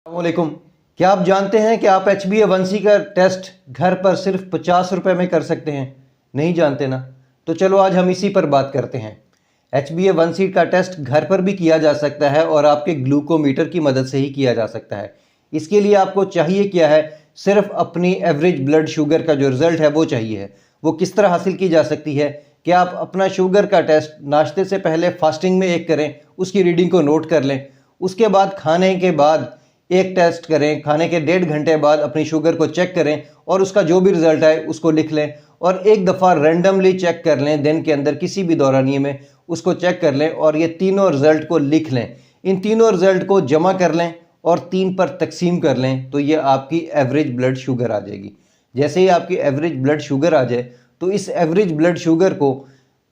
अस्सलामुअलैकुम। क्या आप जानते हैं कि आप HbA1c का टेस्ट घर पर सिर्फ 50 रुपये में कर सकते हैं? नहीं जानते ना? तो चलो आज हम इसी पर बात करते हैं। HbA1c का टेस्ट घर पर भी किया जा सकता है और आपके ग्लूकोमीटर की मदद से ही किया जा सकता है। इसके लिए आपको चाहिए क्या है? सिर्फ अपनी एवरेज ब्लड शुगर का जो रिज़ल्ट है वो चाहिए है। वो किस तरह हासिल की जा सकती है कि आप अपना शुगर का टेस्ट नाश्ते से पहले फास्टिंग में एक करें, उसकी रीडिंग को नोट कर लें। उसके बाद खाने के बाद एक टेस्ट करें, खाने के 1.5 घंटे बाद अपनी शुगर को चेक करें और उसका जो भी रिज़ल्ट आए उसको लिख लें और एक दफ़ा रैंडमली चेक कर लें, दिन के अंदर किसी भी दौरानिए में उसको चेक कर लें और ये तीनों रिज़ल्ट को लिख लें। इन तीनों रिज़ल्ट को जमा कर लें और 3 पर तकसीम कर लें तो ये आपकी एवरेज ब्लड शुगर आ जाएगी। जैसे ही आपकी एवरेज ब्लड शुगर आ जाए तो इस एवरेज ब्लड शुगर को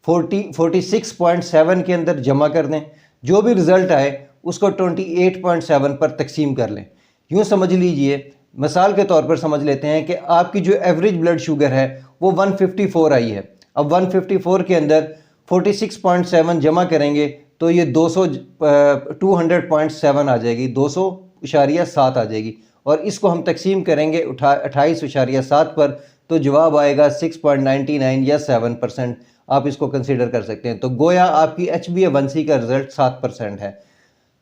46.7 के अंदर जमा कर दें। जो भी रिज़ल्ट आए उसको 28.7 पर तकसीम कर लें। यूँ समझ लीजिए, मिसाल के तौर पर समझ लेते हैं कि आपकी जो एवरेज ब्लड शुगर है वो 154 आई है। अब 154 के अंदर 46.7 जमा करेंगे तो ये 200.7 आ जाएगी, 200.7 आ जाएगी और इसको हम तकसीम करेंगे 28.7 पर तो जवाब आएगा 6.99 या 7%। आप इसको कंसीडर कर सकते हैं। तो गोया आपकी HbA1c का रिज़ल्ट 7% है।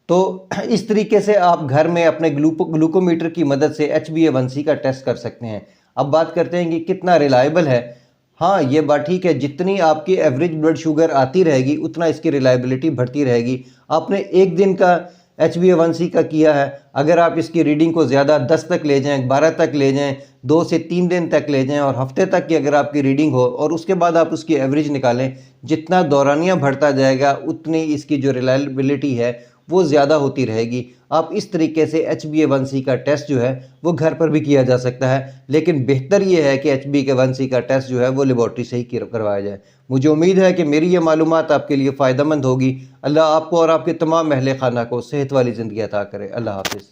तो इस तरीके से आप घर में अपने ग्लूकोमीटर की मदद से HbA1c का टेस्ट कर सकते हैं। अब बात करते हैं कि कितना रिलायबल है। हाँ, ये बात ठीक है, जितनी आपकी एवरेज ब्लड शुगर आती रहेगी उतना इसकी रिलायबिलिटी बढ़ती रहेगी। आपने एक दिन का HbA1c का किया है, अगर आप इसकी रीडिंग को ज़्यादा 10 तक ले जाएं, 12 तक ले जाएं, 2 से 3 दिन तक ले जाएं और हफ्ते तक की अगर आपकी रीडिंग हो और उसके बाद आप उसकी एवरेज निकालें, जितना दौरानिया बढ़ता जाएगा उतनी इसकी जो रिलायबिलिटी है वो ज़्यादा होती रहेगी। आप इस तरीके से HbA1c का टेस्ट जो है वो घर पर भी किया जा सकता है, लेकिन बेहतर ये है कि HbA1c का टेस्ट जो है वो लेबॉर्ट्री से ही करवाया जाए। मुझे उम्मीद है कि मेरी ये मालूमात आपके लिए फ़ायदेमंद होगी। अल्लाह आपको और आपके तमाम अहले खाना को सेहत वाली ज़िंदगी अता करे। अल्लाह हाफ़िज़।